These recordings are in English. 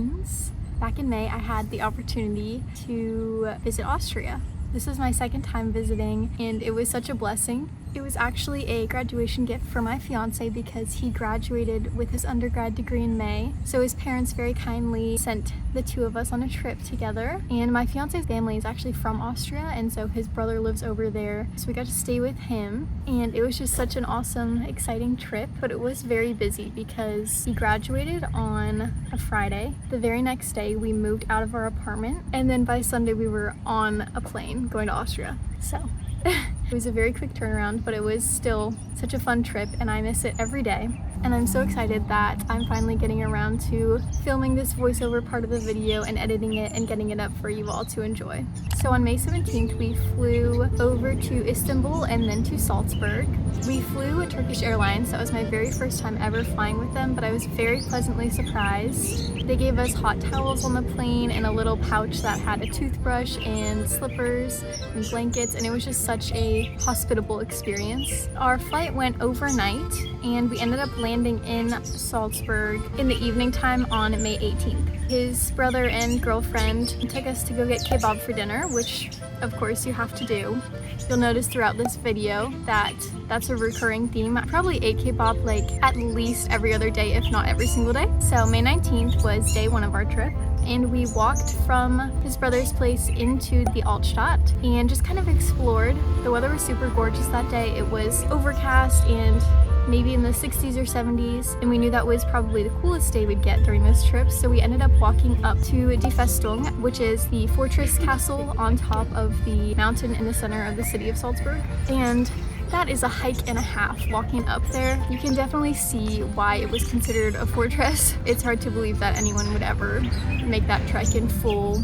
means back in May I had the opportunity to visit Austria. This was my second time visiting and it was such a blessing. It was actually a graduation gift for my fiance because he graduated with his undergrad degree in May. So his parents very kindly sent the two of us on a trip together. And my fiance's family is actually from Austria, and so his brother lives over there. So we got to stay with him, and it was just such an awesome, exciting trip. But it was very busy because he graduated on a Friday. The very next day we moved out of our apartment, and then by Sunday we were on a plane going to Austria. So it was a very quick turnaround, but it was still such a fun trip and I miss it every day. And I'm so excited that I'm finally getting around to filming this voiceover part of the video and editing it and getting it up for you all to enjoy. So on May 17th, we flew over to Istanbul and then to Salzburg. We flew a Turkish Airlines. That was my very first time ever flying with them, but I was very pleasantly surprised. They gave us hot towels on the plane and a little pouch that had a toothbrush and slippers and blankets, and it was just such a hospitable experience. Our flight went overnight and we ended up landing in Salzburg in the evening time on May 18th. His brother and girlfriend took us to go get kebab for dinner, which of course you have to do. You'll notice throughout this video that that's a recurring theme. I probably ate kebab like at least every other day, if not every single day. So May 19th was day one of our trip, and we walked from his brother's place into the Altstadt and just kind of explored. The weather was super gorgeous that day. It was overcast and maybe in the 60s or 70s, and we knew that was probably the coolest day we'd get during this trip, so we ended up walking up to Die Festung, which is the fortress castle on top of the mountain in the center of the city of Salzburg. And that is a hike and a half walking up there. You can definitely see why it was considered a fortress. It's hard to believe that anyone would ever make that trek in full,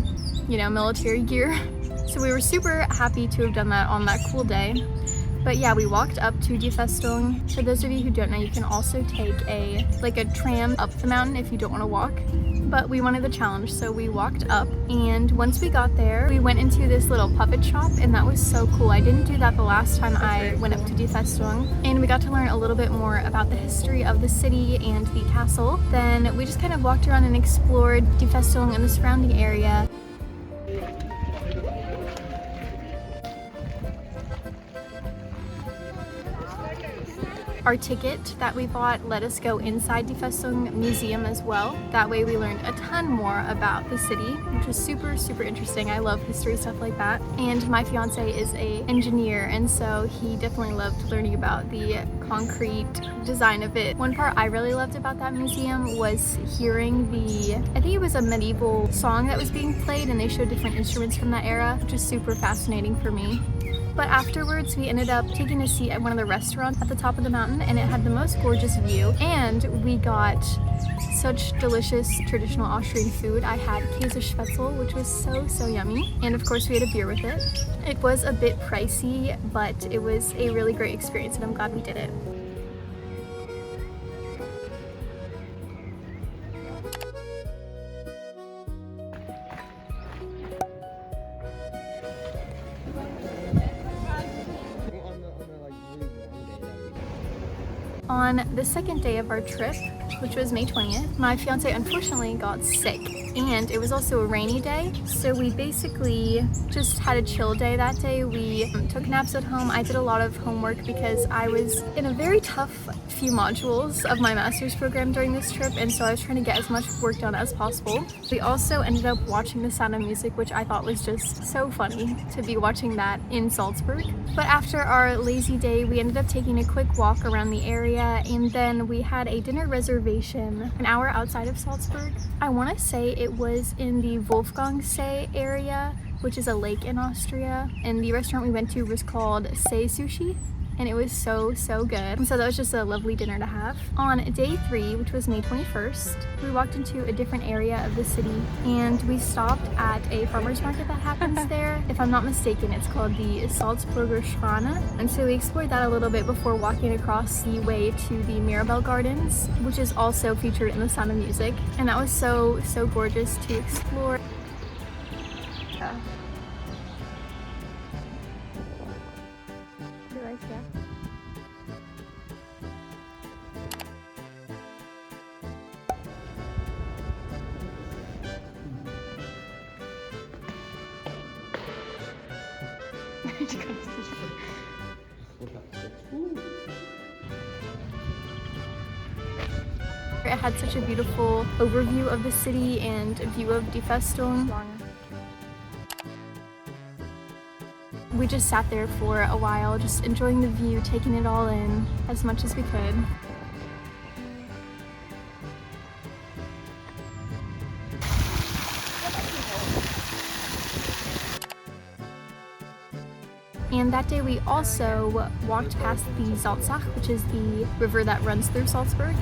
military gear. So we were super happy to have done that on that cool day. But yeah, we walked up to Die Festung. For those of you who don't know, you can also take a tram up the mountain if you don't want to walk. But we wanted the challenge, so we walked up, and once we got there, we went into this little puppet shop, and that was so cool. I didn't do that the last time I went up to Die Festung, and we got to learn a little bit more about the history of the city and the castle. Then we just kind of walked around and explored Die Festung and the surrounding area. Our ticket that we bought let us go inside Die Festung Museum as well. That way we learned a ton more about the city, which was super, super interesting. I love history stuff like that. And my fiance is an engineer, and so he definitely loved learning about the concrete design of it. One part I really loved about that museum was hearing I think it was a medieval song that was being played, and they showed different instruments from that era, which is super fascinating for me. But afterwards, we ended up taking a seat at one of the restaurants at the top of the mountain, and it had the most gorgeous view. And we got such delicious traditional Austrian food. I had Käsespätzle, which was so, so yummy. And of course, we had a beer with it. It was a bit pricey, but it was a really great experience, and I'm glad we did it. On the second day of our trip, which was May 20th, my fiance unfortunately got sick, and it was also a rainy day, so we basically just had a chill day that day. We took naps at home. I did a lot of homework because I was in a very tough few modules of my master's program during this trip, and so I was trying to get as much work done as possible. We also ended up watching The Sound of Music, which I thought was just so funny to be watching that in Salzburg. But after our lazy day, we ended up taking a quick walk around the area, and then we had a dinner reservation an hour outside of Salzburg. I want to say it was in the Wolfgangsee area, which is a lake in Austria, and the restaurant we went to was called See Sushi, and it was so, so good. And so that was just a lovely dinner to have. On day 3, which was May 21st, we walked into a different area of the city, and we stopped at a farmer's market that happens there. If I'm not mistaken, it's called the Salzburger Schwane. And so we explored that a little bit before walking across the way to the Mirabell Gardens, which is also featured in The Sound of Music. And that was so, so gorgeous to explore. Yeah. It had such a beautiful overview of the city and a view of Die Festung. We just sat there for a while, just enjoying the view, taking it all in as much as we could. And that day we also walked past the Salzach, which is the river that runs through Salzburg.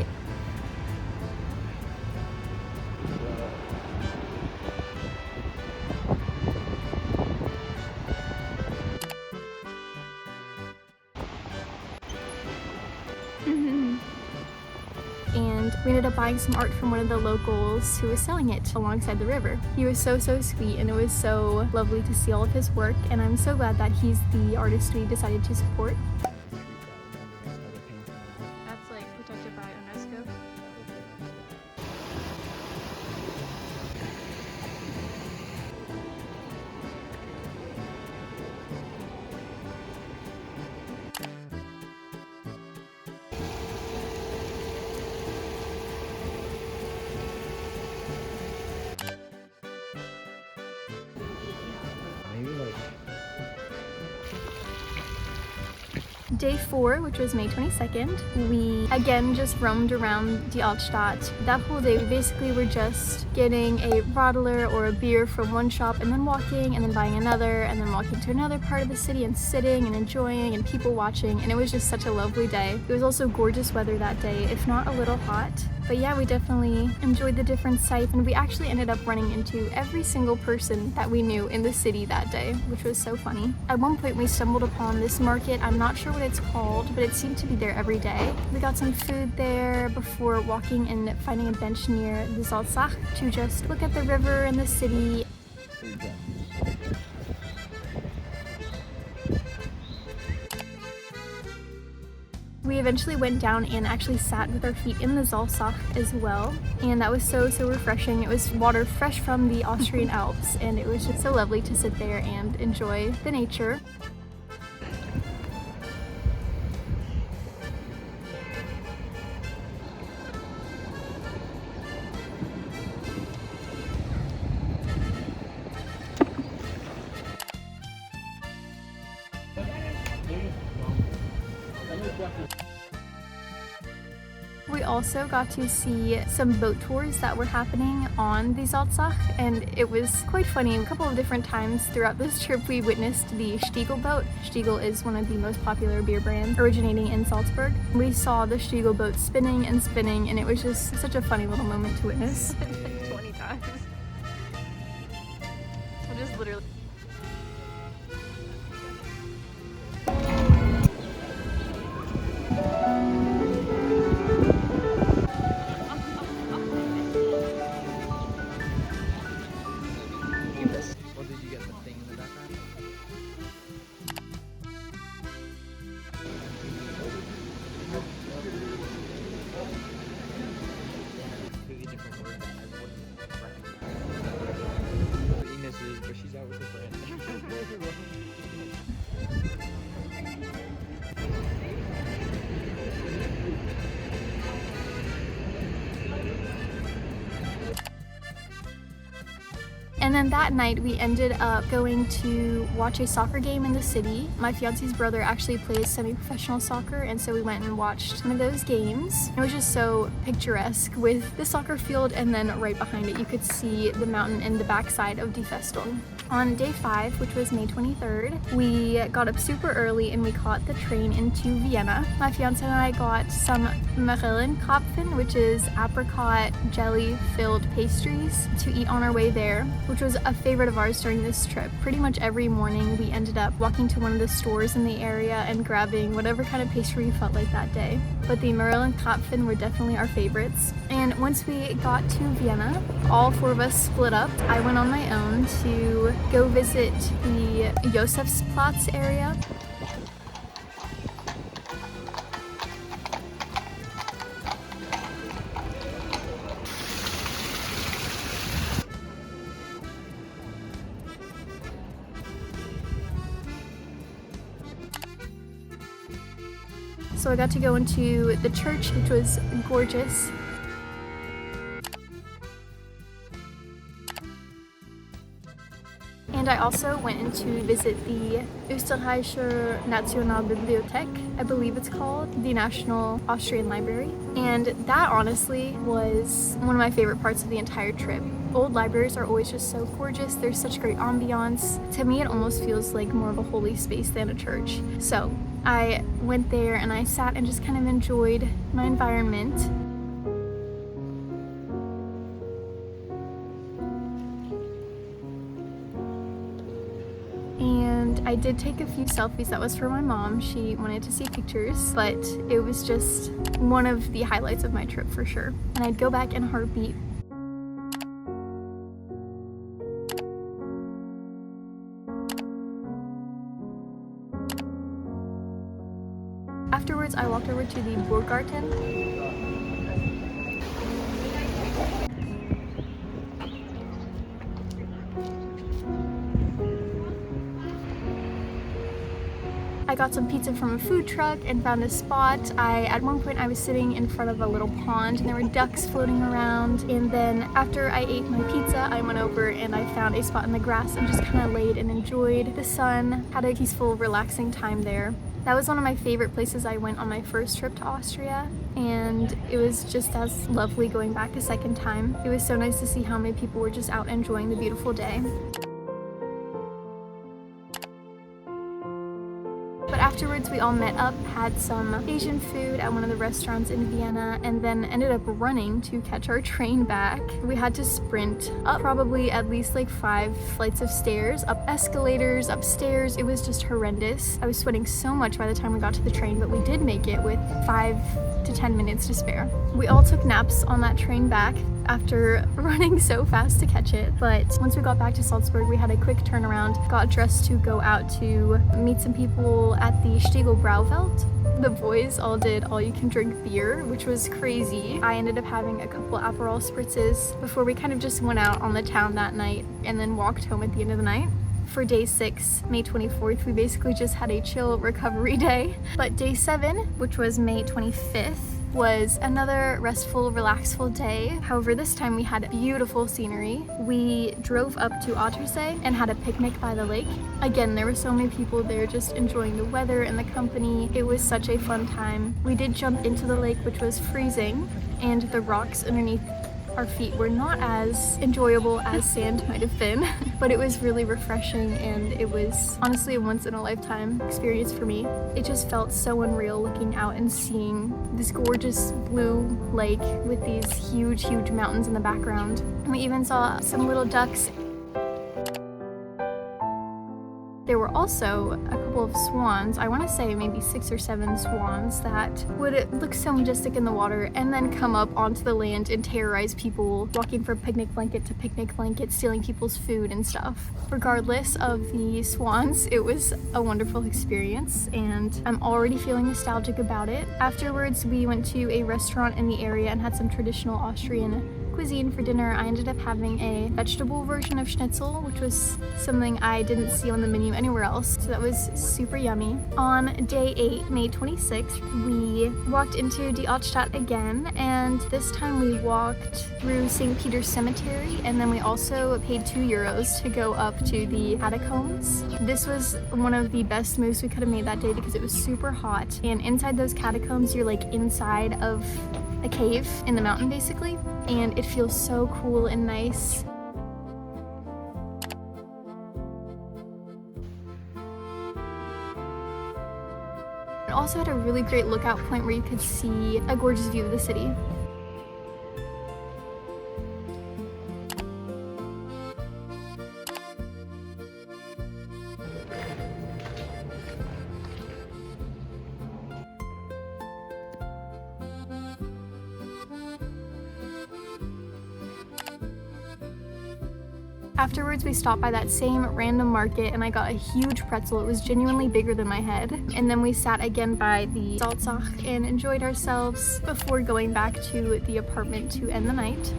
And we ended up buying some art from one of the locals who was selling it alongside the river. He was so sweet, and it was so lovely to see all of his work, and I'm so glad that he's the artist we decided to support. That's like protected by UNESCO. Day 4, which was May 22nd, we again just roamed around the Altstadt. That whole day we basically were just getting a Radler or a beer from one shop and then walking and then buying another and then walking to another part of the city and sitting and enjoying and people watching, and it was just such a lovely day. It was also gorgeous weather that day, if not a little hot. But yeah, we definitely enjoyed the different sights, and we actually ended up running into every single person that we knew in the city that day, which was so funny. At one point we stumbled upon this market. I'm not sure what it's called, but it seemed to be there every day. We got some food there before walking and finding a bench near the Salzach to just look at the river and the city. We eventually went down and actually sat with our feet in the Salzach as well, and that was so refreshing. It was water fresh from the Austrian Alps, and it was just so lovely to sit there and enjoy the nature. We also got to see some boat tours that were happening on the Salzach, and it was quite funny. A couple of different times throughout this trip we witnessed the Stiegl boat. Stiegl is one of the most popular beer brands originating in Salzburg. We saw the Stiegl boat spinning and spinning, and it was just such a funny little moment to witness. 20 times. So just literally. But she's out with her friend. And then that night we ended up going to watch a soccer game in the city. My fiance's brother actually plays semi-professional soccer, and so we went and watched one of those games. It was just so picturesque with the soccer field, and then right behind it you could see the mountain and the backside of Die Festung. On day 5, which was May 23rd, we got up super early and we caught the train into Vienna. My fiance and I got some Marillenkrapfen, which is apricot jelly filled pastries, to eat on our way there, which was a favorite of ours during this trip. Pretty much every morning we ended up walking to one of the stores in the area and grabbing whatever kind of pastry we felt like that day. But the Marillenkrapfen were definitely our favorites. And once we got to Vienna, all 4 of us split up. I went on my own to go visit the Josefsplatz area. So I got to go into the church, which was gorgeous. And I also went in to visit the Österreichische Nationalbibliothek, I believe it's called, the National Austrian Library. And that honestly was one of my favorite parts of the entire trip. Old libraries are always just so gorgeous. There's such great ambiance. To me, it almost feels like more of a holy space than a church. So I went there and I sat and just kind of enjoyed my environment. And I did take a few selfies. That was for my mom. She wanted to see pictures, but it was just one of the highlights of my trip for sure. And I'd go back in a heartbeat. Afterwards, I walked over to the Burggarten. I got some pizza from a food truck and found a spot. At one point I was sitting in front of a little pond and there were ducks floating around, and then after I ate my pizza I went over and I found a spot in the grass and just kind of laid and enjoyed the sun, had a peaceful, relaxing time there. That was one of my favorite places I went on my first trip to Austria, and it was just as lovely going back a second time. It was so nice to see how many people were just out enjoying the beautiful day. But afterwards we all met up, had some Asian food at one of the restaurants in Vienna, and then ended up running to catch our train back. We had to sprint up probably at least like 5 flights of stairs, up escalators, upstairs. It was just horrendous. I was sweating so much by the time we got to the train, but we did make it with 5 to 10 minutes to spare. We all took naps on that train back after running so fast to catch it, but once we got back to Salzburg we had a quick turnaround, got dressed to go out to meet some people at the Stiegel Brauwelt. The boys all did all-you-can-drink beer, which was crazy. I ended up having a couple Aperol spritzes before we kind of just went out on the town that night and then walked home at the end of the night. For day 6, May 24th, we basically just had a chill recovery day. But day 7, which was May 25th, was another restful, relaxful day. However, this time we had beautiful scenery. We drove up to Ottersee and had a picnic by the lake. Again, there were so many people there just enjoying the weather and the company. It was such a fun time. We did jump into the lake, which was freezing, and the rocks underneath our feet were not as enjoyable as sand might have been, but it was really refreshing, and it was honestly a once-in-a-lifetime experience for me. It just felt so unreal looking out and seeing this gorgeous blue lake with these huge, huge mountains in the background. And we even saw some little ducks. There were also a couple of swans, I want to say maybe 6 or 7 swans, that would look so majestic in the water and then come up onto the land and terrorize people, walking from picnic blanket to picnic blanket, stealing people's food and stuff. Regardless of the swans, it was a wonderful experience and I'm already feeling nostalgic about it. Afterwards, we went to a restaurant in the area and had some traditional Austrian cuisine for dinner. I ended up having a vegetable version of schnitzel, which was something I didn't see on the menu anywhere else, so that was super yummy. On day 8, May 26th, we walked into Die Altstadt again, and this time we walked through St. Peter's Cemetery, and then we also paid €2 to go up to the catacombs. This was one of the best moves we could have made that day because it was super hot, and inside those catacombs you're like inside of a cave in the mountain basically, and it feels so cool and nice. It also had a really great lookout point where you could see a gorgeous view of the city. Afterwards, we stopped by that same random market and I got a huge pretzel. It was genuinely bigger than my head. And then we sat again by the Salzach and enjoyed ourselves before going back to the apartment to end the night.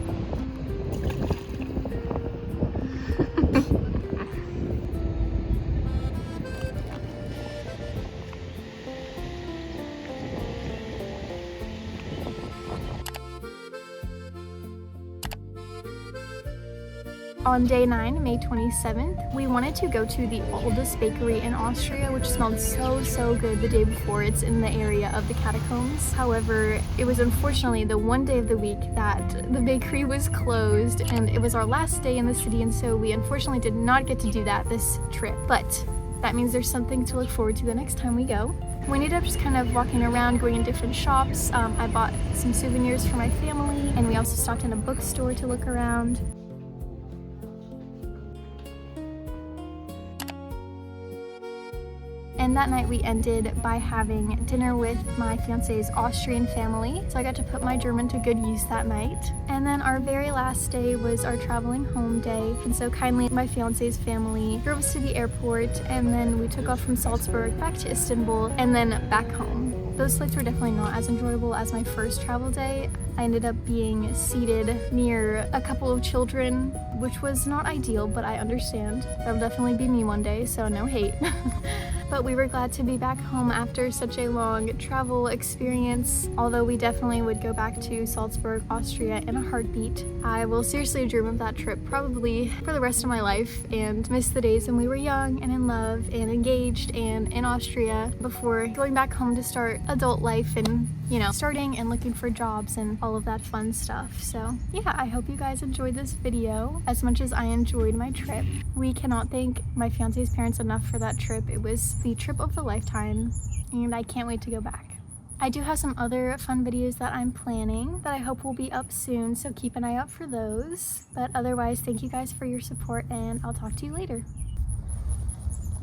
On day 9, May 27th, we wanted to go to the oldest bakery in Austria, which smelled so good the day before. It's in the area of the catacombs. However, it was unfortunately the one day of the week that the bakery was closed, and it was our last day in the city, and so we unfortunately did not get to do that this trip. But that means there's something to look forward to the next time we go. We ended up just kind of walking around, going in different shops. I bought some souvenirs for my family, and we also stopped in a bookstore to look around. And that night we ended by having dinner with my fiance's Austrian family. So I got to put my German to good use that night. And then our very last day was our traveling home day. And so kindly my fiance's family drove us to the airport, and then we took off from Salzburg back to Istanbul and then back home. Those flights were definitely not as enjoyable as my first travel day. I ended up being seated near a couple of children, which was not ideal, but I understand. That'll definitely be me one day, so no hate. But we were glad to be back home after such a long travel experience. Although we definitely would go back to Salzburg, Austria in a heartbeat. I will seriously dream of that trip probably for the rest of my life and miss the days when we were young and in love and engaged and in Austria before going back home to start adult life and, you know, starting and looking for jobs and all of that fun stuff. So yeah, I hope you guys enjoyed this video as much as I enjoyed my trip. We cannot thank my fiance's parents enough for that trip. It was the trip of a lifetime, and I can't wait to go back. I do have some other fun videos that I'm planning that I hope will be up soon, so keep an eye out for those. But otherwise, thank you guys for your support, and I'll talk to you later.